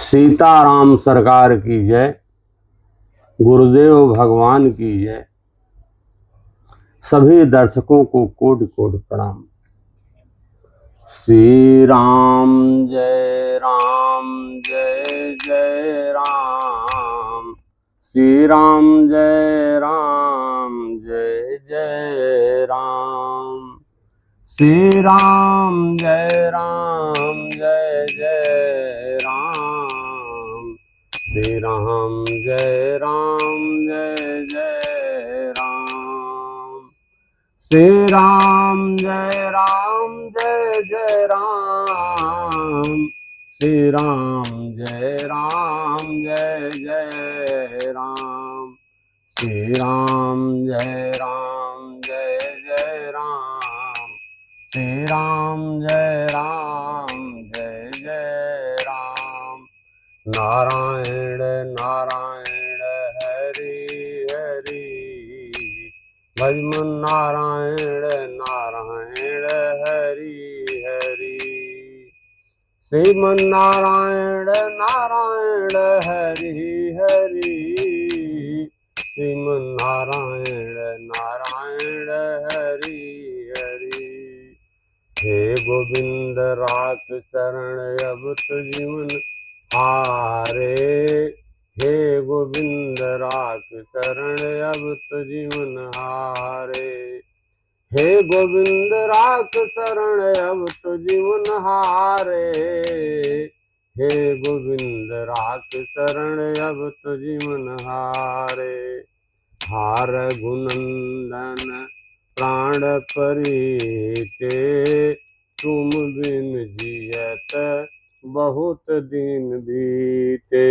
सीताराम सरकार की जय, गुरुदेव भगवान की जय। सभी दर्शकों को कोटि कोटि प्रणाम। श्री राम जय जय राम, श्री राम जय जय राम, श्री राम जय जय राम, श्री राम जय जय राम, श्री राम जय जय राम, श्री राम जय जय राम, श्री राम जय जय राम, श्री राम जय जय राम। नारायण नारायण हरि हरि, भजमन नारायण नारायण हरि हरि, श्रीमन नारायण नारायण हरि हरि, श्रीमन नारायण नारायण हरि हरि। हे गोविंद राख शरण अब तुझ हारे, हे गोविंद राख शरण अब तुझ हारे, हे गोविंद राख शरण अब तुझ हारे, हे गोविंद राख शरण अब तुझ हारे। हार गुनंदन प्राण परीते, तुम बिन जियत बहुत दिन बीते।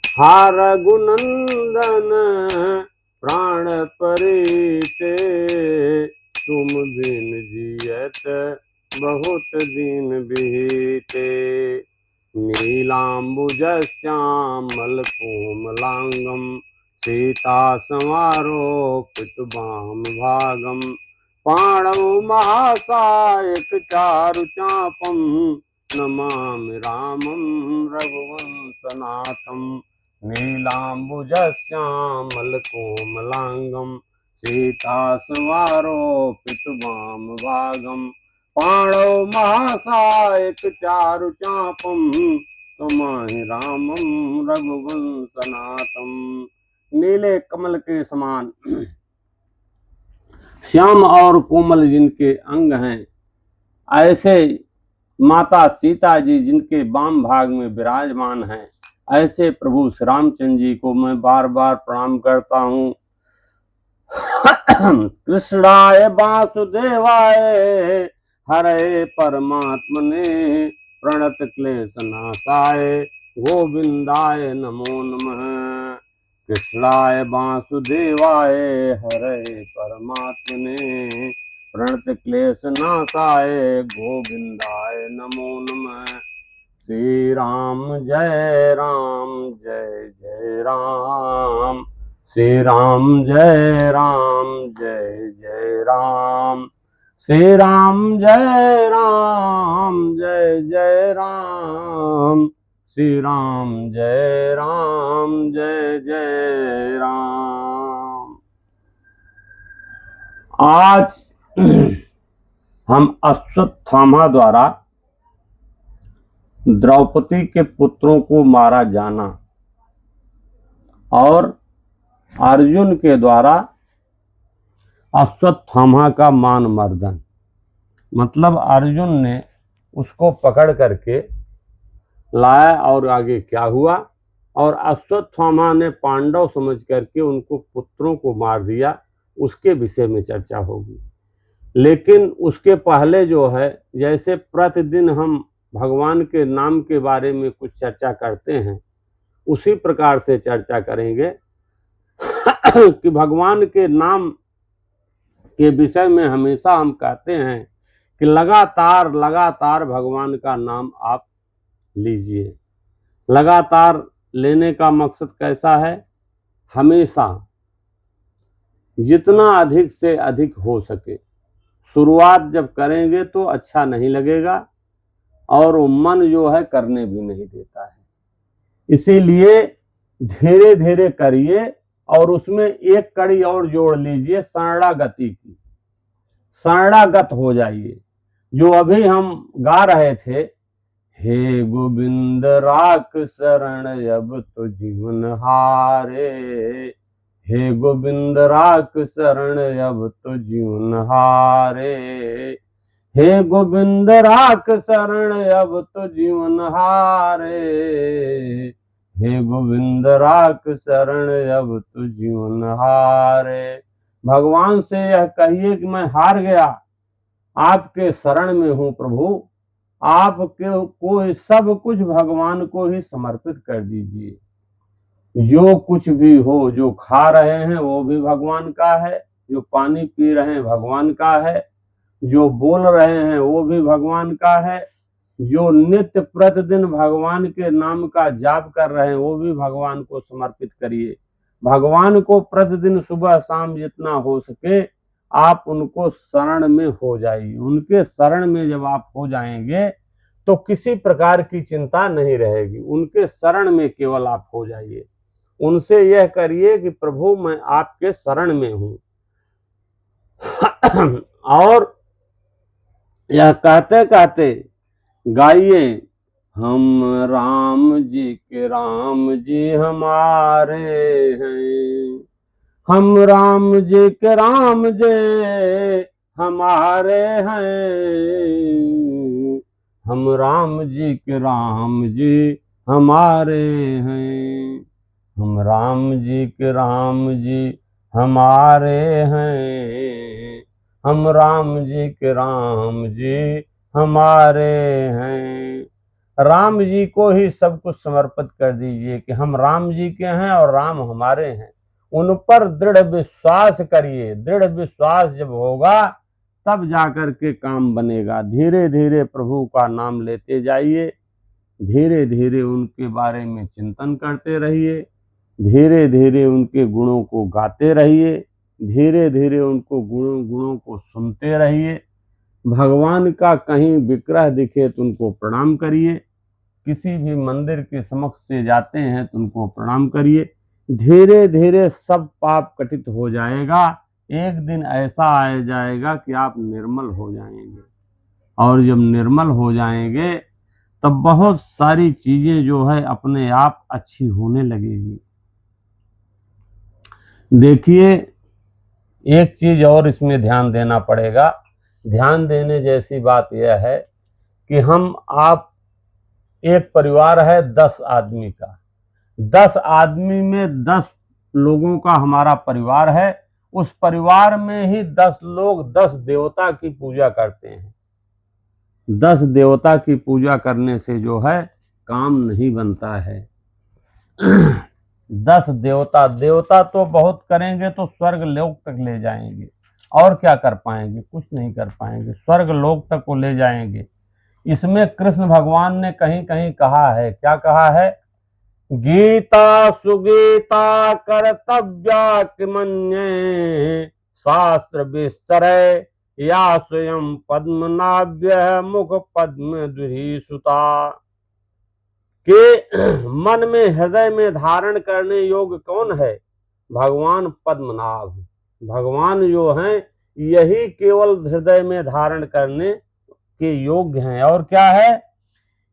हार गुनंदन प्राण परीते, तुम बिन जियत बहुत दिन बीते। नीलांबुज श्यामल कोमलांगम, सीता समारोपित वाम भागम, पाणौ महासायक चारु चापम, नमामि रामं रघुवंशनाथं। नीलांबुज श्यामल कोमलांगम, सीता समारोपित वाम भागम, पाणौ महासायक चारु चापम, नमामि रामं रघुवंशनाथं। नीले कमल के समान श्याम और कोमल जिनके अंग हैं, ऐसे माता सीता जी जिनके वाम भाग में विराजमान हैं, ऐसे प्रभु श्री रामचंद्र जी को मैं बार बार प्रणाम करता हूँ। कृष्णाय वासुदेवाय हरे परमात्मने, प्रणत क्लेश नाशाय गोविंदाय नमो नमः। कृष्णाय वासुदेवाय हरे परमात्मने, प्रणत क्लेश नाशाय गोविंदाय नमो नमः। श्री राम जय जय राम, श्री राम जय जय राम, श्री राम जय जय राम, श्री राम जय जय राम। आज हम अश्वत्थामा द्वारा द्रौपदी के पुत्रों को मारा जाना और अर्जुन के द्वारा अश्वत्थामा का मान मर्दन, मतलब अर्जुन ने उसको पकड़ करके लाया और आगे क्या हुआ, और अश्वत्थामा ने पांडव समझ करके उनको पुत्रों को मार दिया, उसके विषय में चर्चा होगी। लेकिन उसके पहले जो है, जैसे प्रतिदिन हम भगवान के नाम के बारे में कुछ चर्चा करते हैं, उसी प्रकार से चर्चा करेंगे कि भगवान के नाम के विषय में हमेशा हम कहते हैं कि लगातार लगातार भगवान का नाम आप लीजिए। लगातार लेने का मकसद कैसा है? हमेशा जितना अधिक से अधिक हो सके। शुरुआत जब करेंगे तो अच्छा नहीं लगेगा और वो मन जो है करने भी नहीं देता है। इसीलिए धीरे धीरे करिए और उसमें एक कड़ी और जोड़ लीजिए शरणागति की, शरणागत हो जाइए। जो अभी हम गा रहे थे, हे गोविंद राख शरण अब तो जीवन हारे, हे गोविंद राख शरण अब तो जीवन हारे, हे गोविंद राख शरण अब तो जीवन हारे, हे गोविंद राख शरण अब तो जीवन हारे। भगवान से यह कहिए कि मैं हार गया, आपके शरण में हूं प्रभु, आपके को सब कुछ भगवान को ही समर्पित कर दीजिए। जो कुछ भी हो, जो खा रहे हैं वो भी भगवान का है, जो पानी पी रहे हैं भगवान का है, जो बोल रहे हैं वो भी भगवान का है, जो नित्य प्रतिदिन भगवान के नाम का जाप कर रहे हैं वो भी भगवान को समर्पित करिए। भगवान को प्रतिदिन सुबह शाम जितना हो सके आप उनको शरण में हो जाइए। उनके शरण में जब आप हो जाएंगे तो किसी प्रकार की चिंता नहीं रहेगी। उनके शरण में केवल आप हो जाइए। उनसे यह करिए कि प्रभु मैं आपके शरण में हूं। और यह कहते कहते गाइए, हम राम जी के राम जी हमारे हैं, हम राम जी के राम जी हमारे हैं, हम राम जी के राम जी हमारे हैं, हम राम जी के राम जी हमारे हैं, हम राम जी के राम जी हमारे हैं। राम जी को ही सब कुछ समर्पित कर दीजिए कि हम राम जी के हैं और राम हमारे हैं। उन पर दृढ़ विश्वास करिए। दृढ़ विश्वास जब होगा तब जाकर के काम बनेगा। धीरे धीरे प्रभु का नाम लेते जाइए, धीरे धीरे उनके बारे में चिंतन करते रहिए, धीरे धीरे उनके गुणों को गाते रहिए, धीरे धीरे उनको गुणों को सुनते रहिए। भगवान का कहीं विग्रह दिखे तो उनको प्रणाम करिए। किसी भी मंदिर के समक्ष से जाते हैं तो उनको प्रणाम करिए। धीरे धीरे सब पाप कटित हो जाएगा। एक दिन ऐसा आ जाएगा कि आप निर्मल हो जाएंगे, और जब निर्मल हो जाएंगे तब बहुत सारी चीजें जो है अपने आप अच्छी होने लगेगी। देखिए, एक चीज और इसमें ध्यान देना पड़ेगा। ध्यान देने जैसी बात यह है कि आप एक परिवार है 10 आदमी का, 10 आदमी में 10 लोगों का हमारा परिवार है। उस परिवार में ही 10 लोग 10 देवता की पूजा करते हैं। 10 देवता की पूजा करने से जो है काम नहीं बनता है। 10 देवता तो बहुत करेंगे तो स्वर्ग लोक तक ले जाएंगे, और क्या कर पाएंगे? कुछ नहीं कर पाएंगे। स्वर्ग लोक तक को ले जाएंगे। इसमें कृष्ण भगवान ने कहीं कहीं कहा है, क्या कहा है? गीता सुगीता कर्तव्या किमन्ये, शास्त्र विस्तर या स्वयं पद्मनाभ्य मुख पद्म दुही सुता। के मन में हृदय में धारण करने योग्य कौन है? भगवान पद्मनाभ। भगवान जो हैं यही केवल हृदय में धारण करने के योग्य हैं। और क्या है?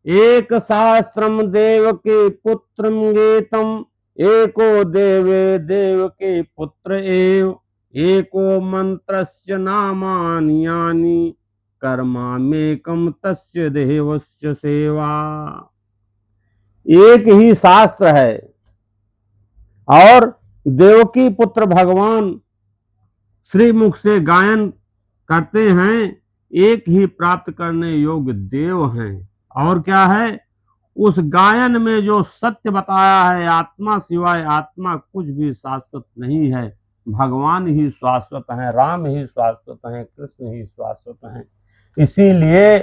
एक शास्त्रम देव के पुत्रम गीतम, एको देवे देव के पुत्र एव, एको मंत्रस्य नामानि यानि, कर्मामेकम तस्य देवस्य सेवा। एक ही शास्त्र है और देवकी पुत्र भगवान श्रीमुख से गायन करते हैं। एक ही प्राप्त करने योग्य देव हैं। और क्या है? उस गायन में जो सत्य बताया है, आत्मा सिवाय आत्मा कुछ भी शाश्वत नहीं है। भगवान ही शाश्वत हैं, राम ही शाश्वत हैं, कृष्ण ही शाश्वत हैं। इसीलिए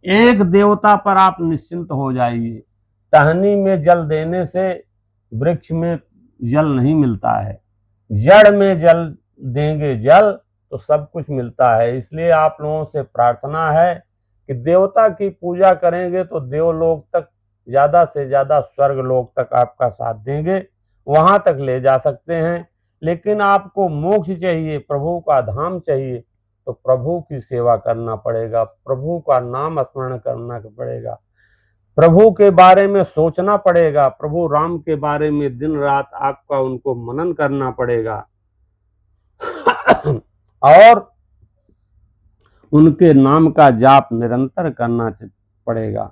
एक देवता पर आप निश्चिंत हो जाइए। टहनी में जल देने से वृक्ष में जल नहीं मिलता है, जड़ में जल देंगे जल तो सब कुछ मिलता है। इसलिए आप लोगों से प्रार्थना है कि देवता की पूजा करेंगे तो देवलोक तक ज्यादा से ज्यादा स्वर्ग लोक तक आपका साथ देंगे, वहां तक ले जा सकते हैं। लेकिन आपको मोक्ष चाहिए, प्रभु का धाम चाहिए, तो प्रभु की सेवा करना पड़ेगा, प्रभु का नाम स्मरण करना पड़ेगा, प्रभु के बारे में सोचना पड़ेगा, प्रभु राम के बारे में दिन रात आपका उनको मनन करना पड़ेगा और उनके नाम का जाप निरंतर करना पड़ेगा।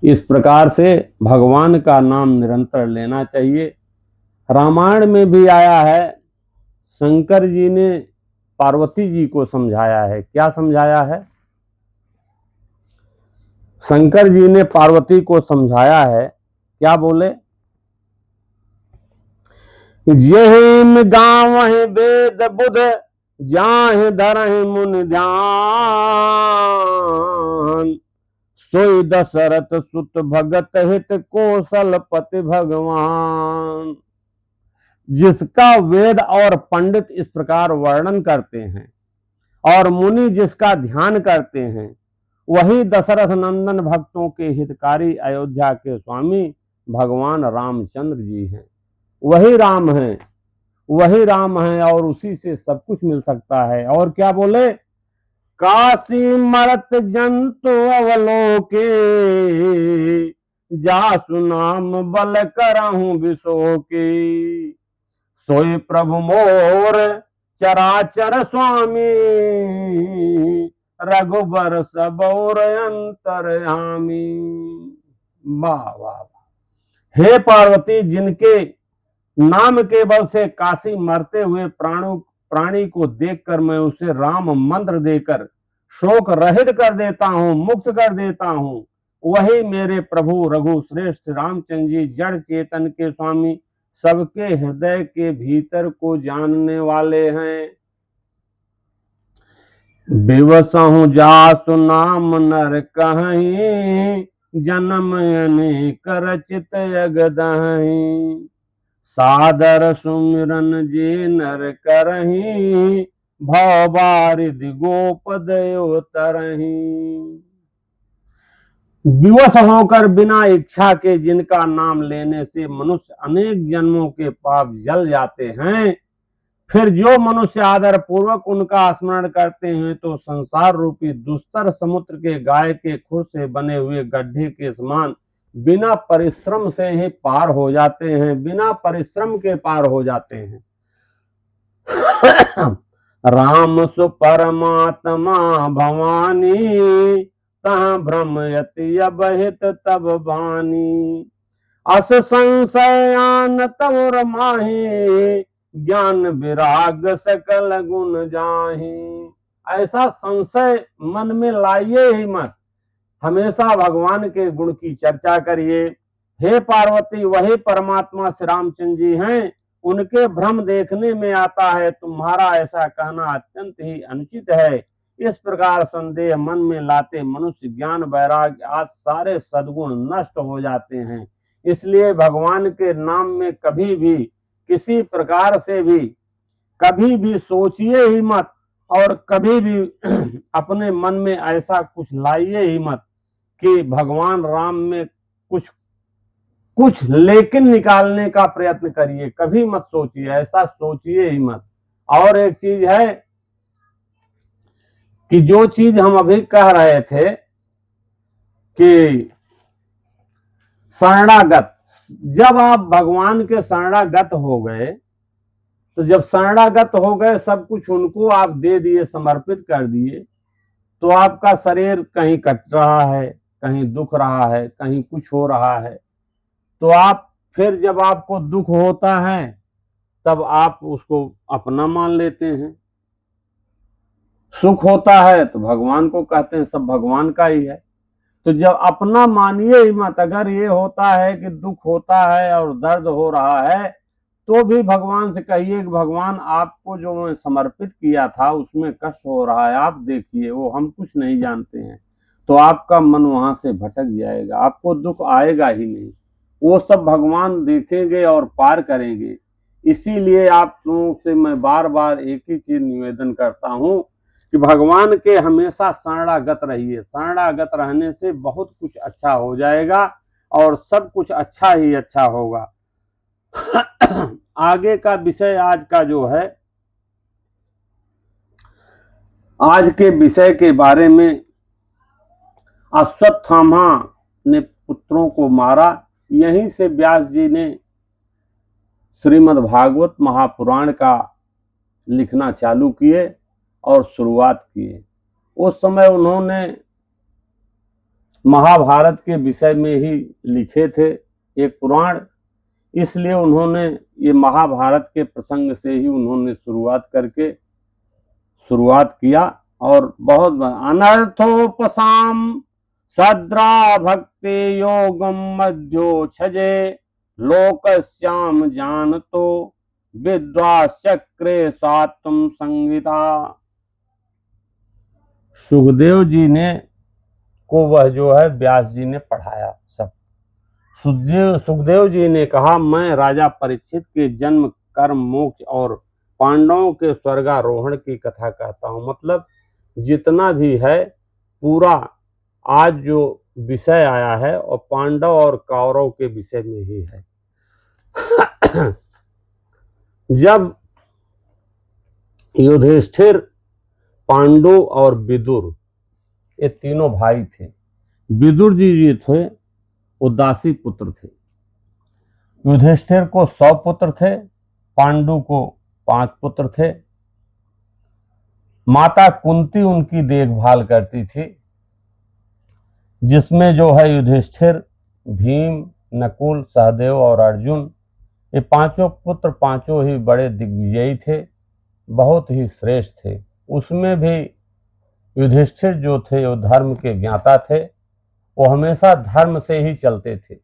इस प्रकार से भगवान का नाम निरंतर लेना चाहिए। रामायण में भी आया है, शंकर जी ने पार्वती जी को समझाया है। क्या समझाया है? शंकर जी ने पार्वती को समझाया है, क्या बोले? यही गाँव वेद बुध जाहि धरहि मुनि ध्यान, सोई दशरथ सुत भगत हित कौशलपति भगवान। जिसका वेद और पंडित इस प्रकार वर्णन करते हैं और मुनि जिसका ध्यान करते हैं, वही दशरथ नंदन भक्तों के हितकारी अयोध्या के स्वामी भगवान रामचंद्र जी हैं। वही राम हैं, वही राम हैं और उसी से सब कुछ मिल सकता है। और क्या बोले? काशी मरत जंतु अवलोके, जासु नाम बल करहूं विशोके, सोई प्रभु मोर चराचर स्वामी, रघुबर सबौर अंतर्यामी। वाह वाह। हे पार्वती, जिनके नाम के बल से काशी मरते हुए प्राणी को देखकर मैं उसे राम मंत्र देकर शोक रहित कर देता हूं, मुक्त कर देता हूं, वही मेरे प्रभु रघु श्रेष्ठ रामचंद्र जी जड़ चेतन के स्वामी, सबके हृदय के भीतर को जानने वाले हैं। बिवसहु जासु नाम नर कहीं, जन्म अनेक रचित अगदहीं, सादर सुमिरन जे नर करहीं, भव बारिधि गोपद तरही। विवश होकर बिना इच्छा के जिनका नाम लेने से मनुष्य अनेक जन्मों के पाप जल जाते हैं, फिर जो मनुष्य आदर पूर्वक उनका स्मरण करते हैं तो संसार रूपी दुस्तर समुद्र के गाय के खुर से बने हुए गड्ढे के समान बिना परिश्रम से ही पार हो जाते हैं, बिना परिश्रम के पार हो जाते हैं। राम सु परमात्मा भवानी, तहाँ भ्रमयति अबहित तब बानी, अस संशयान तवर माही, ज्ञान विराग सकल गुण जाही। ऐसा संशय मन में लाइए ही मत, हमेशा भगवान के गुण की चर्चा करिए। हे पार्वती, वही परमात्मा श्री रामचंद्र जी हैं, उनके भ्रम देखने में आता है, तुम्हारा ऐसा कहना अत्यंत ही अनुचित है। इस प्रकार संदेह मन में लाते मनुष्य ज्ञान वैराग्य आज सारे सद्गुण नष्ट हो जाते हैं। इसलिए भगवान के नाम में कभी भी किसी प्रकार से भी कभी भी सोचिए ही मत और कभी भी अपने मन में ऐसा कुछ लाइए ही मत कि भगवान राम में कुछ लेकिन निकालने का प्रयत्न करिए, कभी मत सोचिए, ऐसा सोचिए ही मत। और एक चीज है कि जो चीज हम अभी कह रहे थे कि शरणागत, जब आप भगवान के शरणागत हो गए, तो जब शरणागत हो गए, सब कुछ उनको आप दे दिए, समर्पित कर दिए, तो आपका शरीर कहीं कट रहा है, कहीं दुख रहा है, कहीं कुछ हो रहा है, तो आप फिर जब आपको दुख होता है तब आप उसको अपना मान लेते हैं, सुख होता है तो भगवान को कहते हैं सब भगवान का ही है। तो जब अपना मानिए ही मत, अगर ये होता है कि दुख होता है और दर्द हो रहा है, तो भी भगवान से कहिए कि भगवान आपको जो मैं समर्पित किया था उसमें कष्ट हो रहा है, आप देखिए, वो हम कुछ नहीं जानते हैं। तो आपका मन वहां से भटक जाएगा, आपको दुख आएगा ही नहीं, वो सब भगवान देखेंगे और पार करेंगे। इसीलिए आप लोगों से मैं बार बार एक ही चीज निवेदन करता हूँ कि भगवान के हमेशा शरणागत रहिए। शरणागत रहने से बहुत कुछ अच्छा हो जाएगा और सब कुछ अच्छा ही अच्छा होगा। आगे का विषय आज का जो है, आज के विषय के बारे में, अश्वत्थामा ने पुत्रों को मारा। यहीं से व्यास जी ने श्रीमद् भागवत महापुराण का लिखना चालू किए और शुरुआत किए। उस समय उन्होंने महाभारत के विषय में ही लिखे थे एक पुराण, इसलिए उन्होंने ये महाभारत के प्रसंग से ही उन्होंने शुरुआत किया। और बहुत अनर्थोपसाम सद्रा भक्ति योगम मध्यो छजे लोकस्याम जानतो विद्वाचक्रे सात्वम संहिता। सुखदेव जी ने को वह जो है व्यास जी ने पढ़ाया सब। सुखदेव जी ने कहा, मैं राजा परीक्षित के जन्म, कर्म, मोक्ष और पांडवों के स्वर्गारोहण की कथा कहता हूं। मतलब जितना भी है पूरा आज जो विषय आया है और पांडव और कौरव के विषय में ही है। जब युधिष्ठिर, पांडु और विदुर, ये तीनों भाई थे। विदुर जी थे उदासी पुत्र थे। युधिष्ठिर को 100 पुत्र थे, पांडु को 5 पुत्र थे। माता कुंती उनकी देखभाल करती थी, जिसमें जो है युधिष्ठिर, भीम, नकुल, सहदेव और अर्जुन, ये पांचों पुत्र पांचों ही बड़े दिग्विजयी थे, बहुत ही श्रेष्ठ थे। उसमें भी युधिष्ठिर जो थे वो धर्म के ज्ञाता थे। वो हमेशा धर्म से ही चलते थे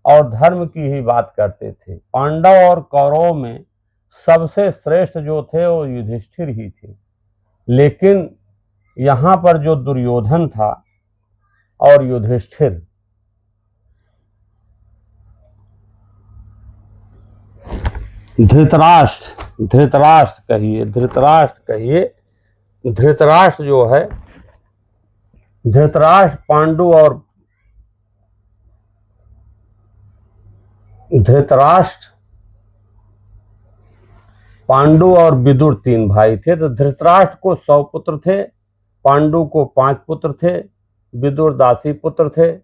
और धर्म की ही बात करते थे। पांडव और कौरव में सबसे श्रेष्ठ जो थे वो युधिष्ठिर ही थे। लेकिन यहाँ पर जो दुर्योधन था और युधिष्ठिर, धृतराष्ट्र जो है, धृतराष्ट्र, पांडु और विदुर 3 भाई थे। तो धृतराष्ट्र को 100 पुत्र थे, पांडु को 5 पुत्र थे, विदुर दासी पुत्र थे,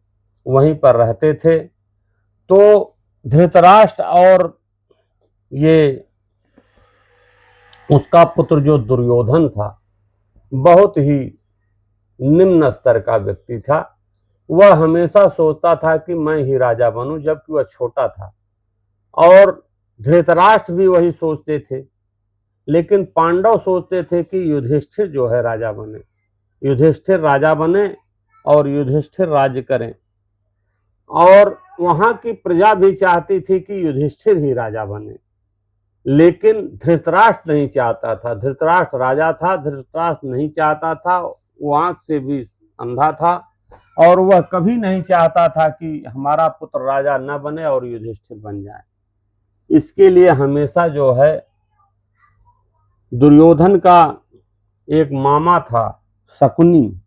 वहीं पर रहते थे। तो धृतराष्ट्र और ये उसका पुत्र जो दुर्योधन था, बहुत ही निम्न स्तर का व्यक्ति था। वह हमेशा सोचता था कि मैं ही राजा बनूं, जबकि वह छोटा था। और धृतराष्ट्र भी वही सोचते थे, लेकिन पांडव सोचते थे कि युधिष्ठिर जो है राजा बने, युधिष्ठिर राजा बने और युधिष्ठिर राज्य करें। और वहां की प्रजा भी चाहती थी कि युधिष्ठिर ही राजा बने, लेकिन धृतराष्ट्र नहीं चाहता था। धृतराष्ट्र राजा था, धृतराष्ट्र नहीं चाहता था, वो आंख से भी अंधा था और वह कभी नहीं चाहता था कि हमारा पुत्र राजा न बने और युधिष्ठिर बन जाए। इसके लिए हमेशा जो है दुर्योधन का एक मामा था शकुनी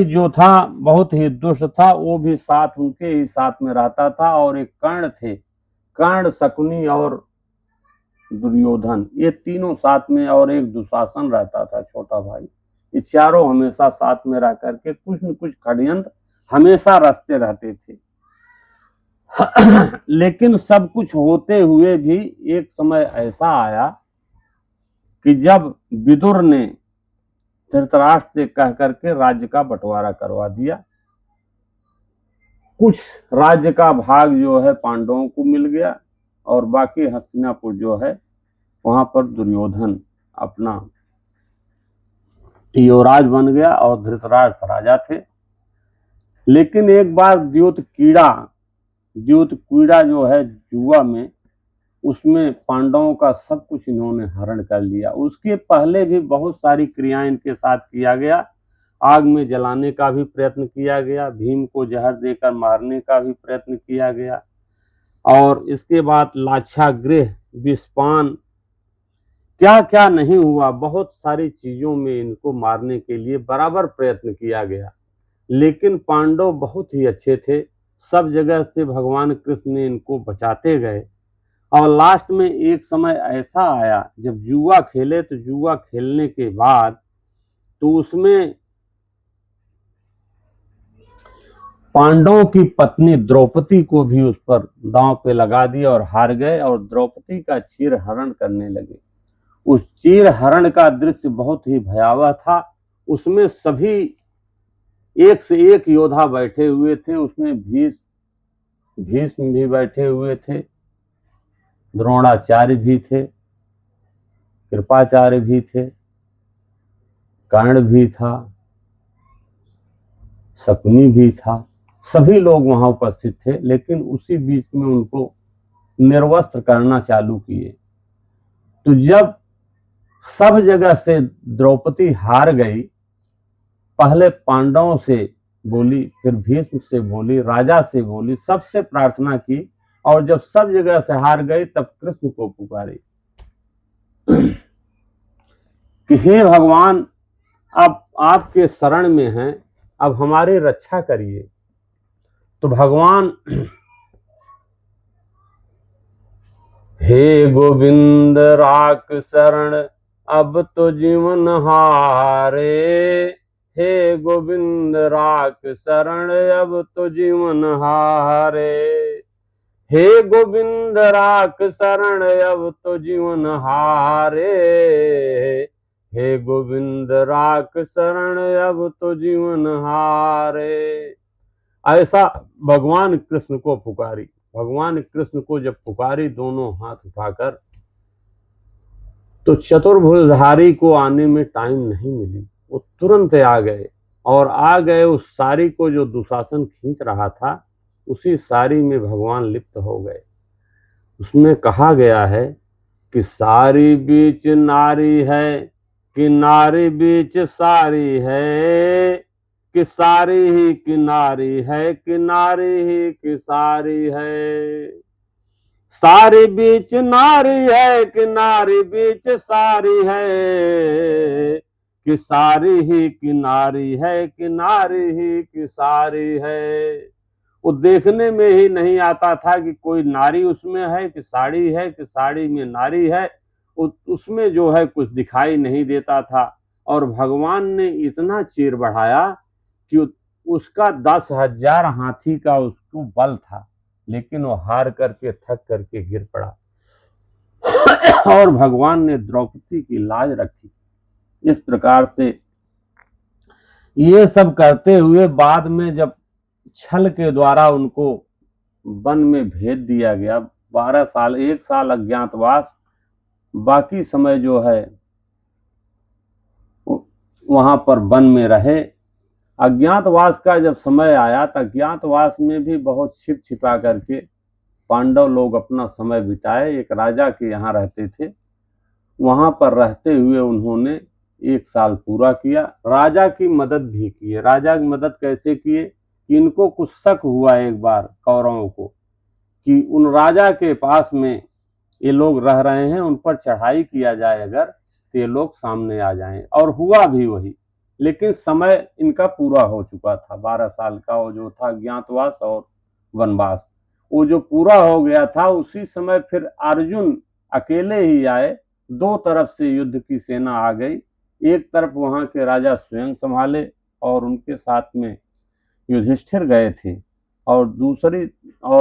जो था बहुत ही दुष्ट था, वो भी उनके ही साथ में रहता था। और एक कर्ण थे, कर्ण, शकुनी और दुर्योधन, ये तीनों साथ में, और एक दुशासन रहता था छोटा भाई। ये चारों हमेशा साथ में रह करके कुछ न कुछ षड्यंत्र हमेशा रचते रहते थे। लेकिन सब कुछ होते हुए भी एक समय ऐसा आया कि जब विदुर ने धृतराष्ट्र से कह करके राज्य का बंटवारा करवा दिया। कुछ राज्य का भाग जो है पांडवों को मिल गया और बाकी हस्तिनापुर जो है वहां पर दुर्योधन अपना युवराज बन गया और धृतराष्ट्र राजा थे। लेकिन एक बार द्यूत कीड़ा जो है जुआ में, उसमें पांडवों का सब कुछ इन्होंने हरण कर लिया। उसके पहले भी बहुत सारी क्रियाएं इनके साथ किया गया। आग में जलाने का भी प्रयत्न किया गया, भीम को जहर देकर मारने का भी प्रयत्न किया गया, और इसके बाद लाक्षागृह, विषपान, क्या क्या नहीं हुआ, बहुत सारी चीजों में इनको मारने के लिए बराबर प्रयत्न किया गया, लेकिन पांडव बहुत ही अच्छे थे, सब जगह से भगवान कृष्ण ने इनको बचाते गए। और लास्ट में एक समय ऐसा आया जब जुआ खेले, तो जुआ खेलने के बाद तो उसमें पांडवों की पत्नी द्रौपदी को भी उस पर दांव पे लगा दिया और हार गए, और द्रौपदी का चीर हरण करने लगे। उस चीर हरण का दृश्य बहुत ही भयावह था। उसमें सभी एक से एक योद्धा बैठे हुए थे, उसमें भीष्म भी बैठे हुए थे, द्रोणाचार्य भी थे, कृपाचार्य भी थे, कर्ण भी था, शकुनी भी था, सभी लोग वहां उपस्थित थे। लेकिन उसी बीच में उनको निर्वस्त्र करना चालू किए। तो जब सब जगह से द्रौपदी हार गई, पहले पांडवों से बोली, फिर भीष्म से बोली, राजा से बोली, सबसे प्रार्थना की, और जब सब जगह से हार गई तब कृष्ण को पुकारी कि हे भगवान, अब आपके शरण में हैं, अब हमारी रक्षा करिए। तो भगवान हे गोविंद राख शरण, अब तो जीवन हारे, हे गोविंद राख शरण, अब तो जीवन हारे, हे गोविंद राख शरण, अब तो जीवन हारे, हे गोविंद राख शरण, अब तो जीवन हारे। ऐसा भगवान कृष्ण को पुकारी। भगवान कृष्ण को जब पुकारी दोनों हाथ उठाकर, तो चतुर्भुजधारी को आने में टाइम नहीं मिली, वो तुरंत आ गए, और आ गए उस साड़ी को जो दुशासन खींच रहा था, उसी साड़ी में भगवान लिप्त हो गए। उसमें कहा गया है कि सारी बीच नारी है, कि नारी बीच सारी है, कि सारी ही किनारी है, किनारी ही की सारी है, सारी बीच नारी है, किनारी बीच सारी है, कि सारी ही किनारी है, किनारी ही की सारी है। वो देखने में ही नहीं आता था कि कोई नारी उसमें है कि साड़ी है, कि साड़ी में नारी है, उसमें जो है कुछ दिखाई नहीं देता था। और भगवान ने इतना चीर बढ़ाया कि उसका 10,000 हाथी का उसको बल था, लेकिन वो हार करके थक करके गिर पड़ा। और भगवान ने द्रौपदी की लाज रखी। इस प्रकार से ये सब करते हुए बाद में जब छल के द्वारा उनको वन में भेज दिया गया, 12 साल, 1 साल अज्ञातवास, बाकी समय जो है वहां पर वन में रहे। अज्ञातवास का जब समय आया तो अज्ञातवास में भी बहुत छिप छिपा करके पांडव लोग अपना समय बिताए। एक राजा के यहाँ रहते थे, वहां पर रहते हुए उन्होंने 1 साल पूरा किया। राजा की मदद भी की। राजा की मदद कैसे किए कि इनको कुछ शक हुआ एक बार कौरवों को कि उन राजा के पास में ये लोग रह रहे हैं, उन पर चढ़ाई किया जाए अगर तो ये लोग सामने आ जाएं, और हुआ भी वही। लेकिन समय इनका पूरा हो चुका था, 12 साल का वो जो था ज्ञातवास और वनवास, वो जो पूरा हो गया था। उसी समय फिर अर्जुन अकेले ही आए, 2 तरफ से युद्ध की सेना आ गई। एक तरफ वहां के राजा स्वयं संभाले और उनके साथ में युधिष्ठिर गए थे, और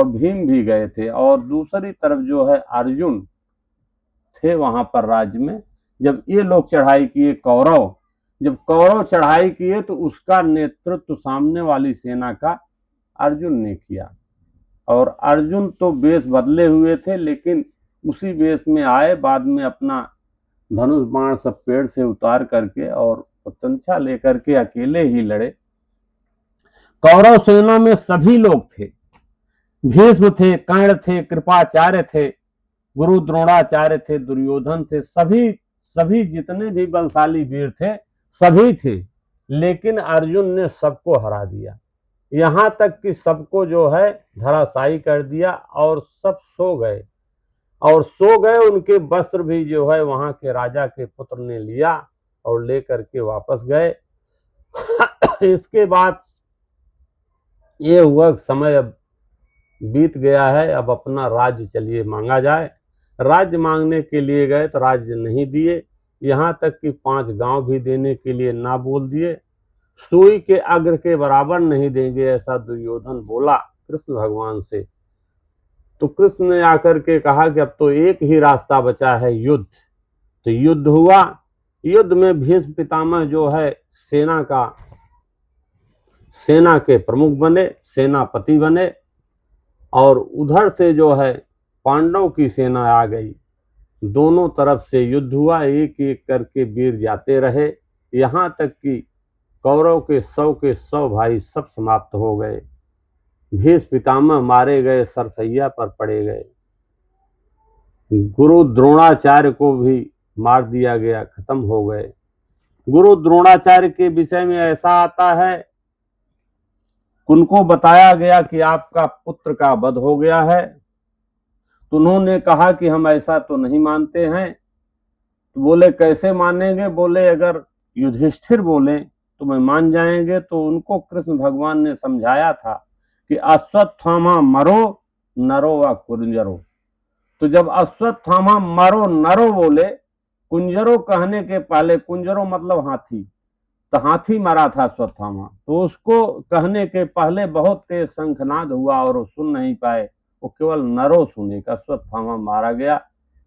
भीम भी गए थे, और दूसरी तरफ जो है अर्जुन थे वहां पर राज्य में। जब ये लोग चढ़ाई किए कौरव, जब कौरव चढ़ाई किए तो उसका नेतृत्व सामने वाली सेना का अर्जुन ने किया। और अर्जुन तो वेश बदले हुए थे, लेकिन उसी वेश में आए, बाद में अपना धनुष बाण सब पेड़ से उतार करके और तंचा लेकर के अकेले ही लड़े। कौरव सेना में सभी लोग थे, भीष्म थे, कर्ण थे, कृपाचार्य थे, गुरु द्रोणाचार्य थे, दुर्योधन थे, सभी सभी जितने भी बलशाली वीर थे सभी थे। लेकिन अर्जुन ने सबको हरा दिया, यहां तक कि सबको जो है धराशायी कर दिया, और सब सो गए। और सो गए। उनके वस्त्र भी जो है वहां के राजा के पुत्र ने लिया और लेकर के वापस गए। इसके बाद ये हुआ समय अब बीत गया है, अब अपना राज्य चलिए मांगा जाए। राज्य मांगने के लिए गए तो राज्य नहीं दिए, यहाँ तक कि 5 गांव भी देने के लिए ना बोल दिए। सुई के अग्र के बराबर नहीं देंगे, ऐसा दुर्योधन बोला कृष्ण भगवान से। तो कृष्ण ने आकर के कहा कि अब तो एक ही रास्ता बचा है, युद्ध। तो युद्ध हुआ। युद्ध में भीष्म पितामह जो है सेना के प्रमुख बने, सेनापति बने। और उधर से जो है पांडवों की सेना आ गई। दोनों तरफ से युद्ध हुआ, एक एक करके वीर जाते रहे, यहाँ तक कि कौरव के 100 भाई सब समाप्त हो गए। भीष्म पितामह मारे गए, सरसैया पर पड़े गए। गुरु द्रोणाचार्य को भी मार दिया गया, खत्म हो गए। गुरु द्रोणाचार्य के विषय में ऐसा आता है, उनको बताया गया कि आपका पुत्र का वध हो गया है। तो उन्होंने कहा कि हम ऐसा तो नहीं मानते हैं। तो बोले कैसे मानेंगे? बोले अगर युधिष्ठिर बोले तो मैं मान जाएंगे। तो उनको कृष्ण भगवान ने समझाया था कि अश्वत्थामा मरो नरो व कुंजरो। तो जब अश्वत्थामा मरो नरो बोले, कुंजरो कहने के पहले, कुंजरो मतलब हाथी, तो हाथी मरा था अश्वत्थामा, तो उसको कहने के पहले बहुत तेज शंखनाद हुआ और वो सुन नहीं पाए, वो केवल नरो सुने का अश्वत्थामा मारा गया।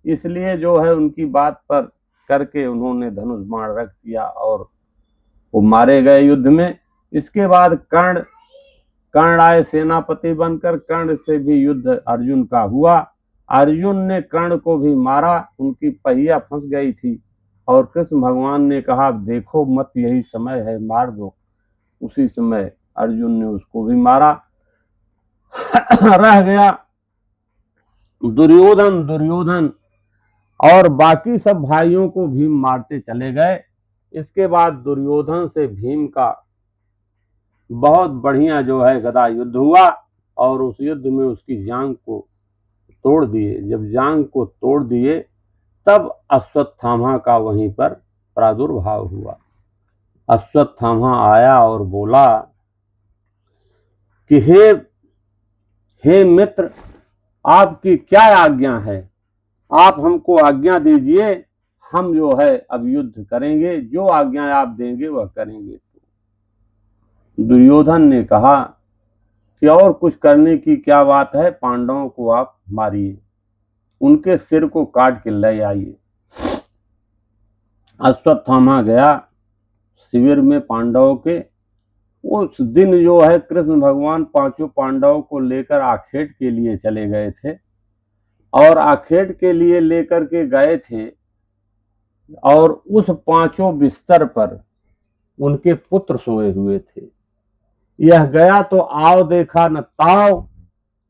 इसलिए जो है उनकी बात पर करके उन्होंने धनुष बाण रख दिया और वो मारे गए युद्ध में। इसके बाद कर्ण आए सेनापति बनकर। कर्ण से भी युद्ध अर्जुन का हुआ। अर्जुन ने कर्ण को भी मारा, उनकी पहिया फंस गई थी और कृष्ण भगवान ने कहा देखो मत, यही समय है, मार दो। उसी समय अर्जुन ने उसको भी मारा। रह गया दुर्योधन और बाकी सब भाइयों को भीम मारते चले गए। इसके बाद दुर्योधन से भीम का बहुत बढ़िया जो है गदा युद्ध हुआ और उस युद्ध में उसकी जांघ को तोड़ दिए। जब जांघ को तोड़ दिए तब अश्वत्थामा का वहीं पर प्रादुर्भाव हुआ। अश्वत्थामा आया और बोला कि हे मित्र, आपकी क्या आज्ञा है? आप हमको आज्ञा दीजिए, हम जो है अब युद्ध करेंगे, जो आज्ञा आप देंगे वह करेंगे। दुर्योधन ने कहा कि और कुछ करने की क्या बात है, पांडवों को आप मारिए, उनके सिर को काट के ले आइए। अश्वत्थामा गया शिविर में पांडवों के। उस दिन जो है कृष्ण भगवान 5 पांडवों को लेकर आखेट के लिए चले गए थे और आखेट के लिए लेकर के गए थे और उस 5 बिस्तर पर उनके पुत्र सोए हुए थे। यह गया तो आओ देखा न ताव,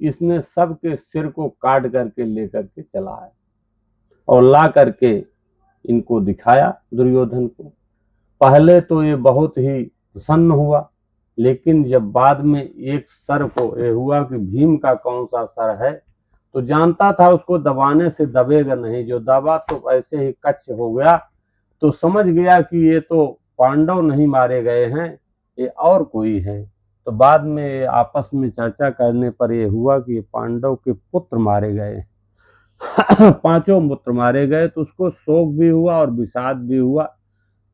इसने सबके सिर को काट करके लेकर के चला है और ला करके इनको दिखाया दुर्योधन को। पहले तो ये बहुत ही प्रसन्न हुआ, लेकिन जब बाद में एक सर को ये हुआ कि भीम का कौन सा सर है, तो जानता था उसको दबाने से दबेगा नहीं, जो दबा तो ऐसे ही कच्च हो गया। तो समझ गया कि ये तो पांडव नहीं मारे गए हैं, ये और कोई है। तो बाद में आपस में चर्चा करने पर यह हुआ कि पांडव के पुत्र मारे गए। 5 पुत्र मारे गए। तो उसको शोक भी हुआ और विषाद भी हुआ।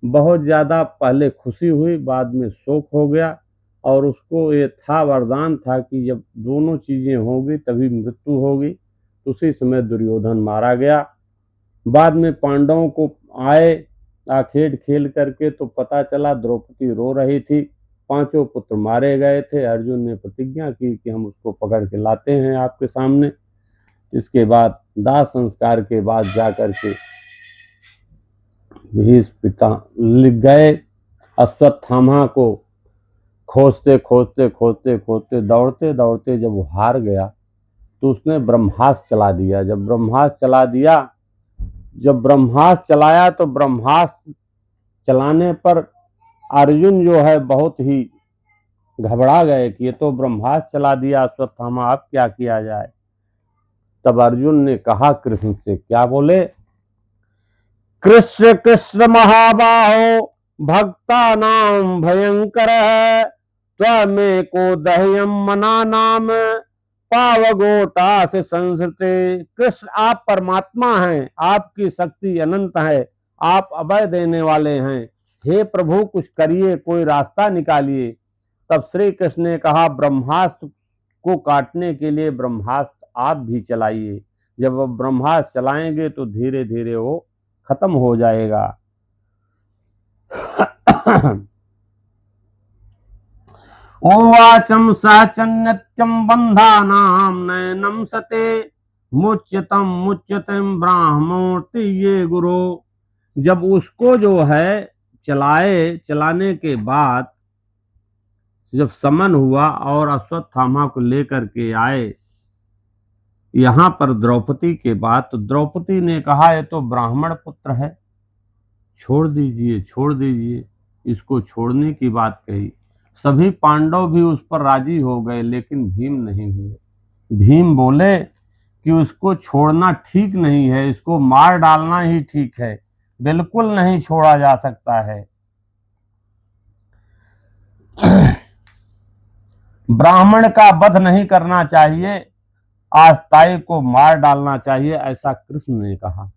बहुत ज्यादा पहले खुशी हुई, बाद में शोक हो गया और उसको ये था, वरदान था कि जब दोनों चीजें होंगी तभी मृत्यु होगी। तो उसी समय दुर्योधन मारा गया। बाद में पांडवों को आए आखेट खेल करके तो पता चला द्रौपदी रो रही थी। 5 पुत्र मारे गए थे। अर्जुन ने प्रतिज्ञा की कि हम उसको पकड़ के लाते हैं आपके सामने। इसके बाद दाह संस्कार के बाद जाकर के भीष्म पिता लिख गए। अश्वत्थामा को खोजते दौड़ते जब वो हार गया तो उसने ब्रह्मास्त्र चला दिया। जब ब्रह्मास्त्र चलाया तो ब्रह्मास्त्र चलाने पर अर्जुन जो है बहुत ही घबरा गए कि ये तो ब्रह्मास्त्र चला दिया अश्वत्थामा, अब क्या किया जाए। तब अर्जुन ने कहा कृष्ण से, क्या बोले, कृष्ण कृष्ण महाबाहो भक्ता नाम भयंकर है, त्वमें को दह्यम मना नाम पावगोटा से संसृते। कृष्ण आप परमात्मा हैं, आपकी शक्ति अनंत है, आप अभय देने वाले हैं, हे प्रभु कुछ करिए, कोई रास्ता निकालिए। तब श्री कृष्ण ने कहा, ब्रह्मास्त्र को काटने के लिए ब्रह्मास्त्र आप भी चलाइए। जब वो ब्रह्मास्त्र चलाएंगे तो धीरे धीरे वो खत्म हो जाएगा। उवाचम सहचन्यत्यम बंधानाम नयनम सते मुच्यतम ब्राह्मूर्ति ये गुरु। जब उसको जो है चलाने के बाद जब समन हुआ और अश्वत्थामा को लेकर के आए यहाँ पर द्रौपदी के बाद, तो द्रौपदी ने कहा, ये तो ब्राह्मण पुत्र है, छोड़ दीजिए छोड़ दीजिए। इसको छोड़ने की बात कही। सभी पांडव भी उस पर राजी हो गए, लेकिन भीम नहीं हुए। भीम बोले कि उसको छोड़ना ठीक नहीं है, इसको मार डालना ही ठीक है, बिल्कुल नहीं छोड़ा जा सकता है। ब्राह्मण का वध नहीं करना चाहिए, आस्ताई को मार डालना चाहिए, ऐसा कृष्ण ने कहा।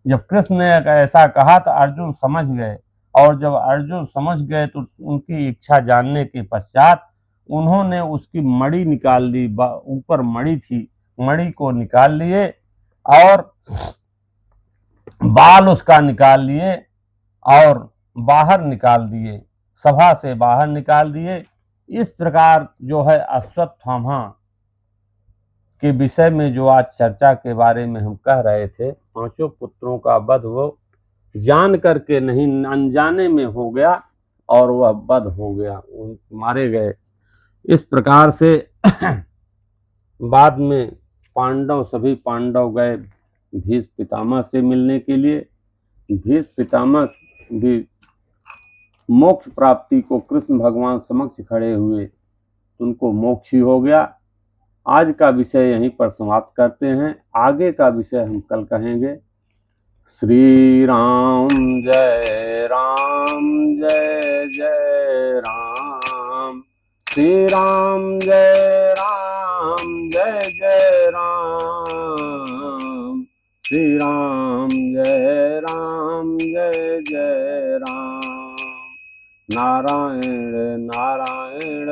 जब कृष्ण ने ऐसा कहा तो अर्जुन समझ गए, और जब अर्जुन समझ गए तो उनकी इच्छा जानने के पश्चात उन्होंने उसकी मणि निकाल ली। ऊपर मणि थी, मणि को निकाल लिए और बाल उसका निकाल लिए और बाहर निकाल दिए, सभा से बाहर निकाल दिए। इस प्रकार जो है अश्वत्थामा के विषय में जो आज चर्चा के बारे में हम कह रहे थे, पांचों पुत्रों का वध वो जान करके नहीं, अनजाने में हो गया और वह वध हो गया, मारे गए। इस प्रकार से बाद में सभी पांडव गए भीष्म पितामह से मिलने के लिए। भीष्म पितामह भी मोक्ष प्राप्ति को कृष्ण भगवान समक्ष खड़े हुए, उनको मोक्ष ही हो गया। आज का विषय यहीं पर समाप्त करते हैं, आगे का विषय हम कल कहेंगे। श्री राम जय जय राम, श्री राम जय जय राम, श्री राम जय जय राम। नारायण नारायण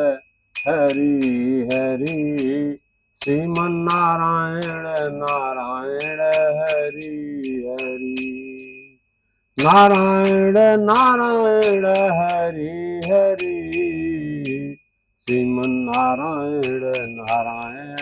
हरि हरि, श्रीमन्नारायण नारायण हरि हरि, नारायण नारायण हरि हरि, श्रीमन्नारायण नारायण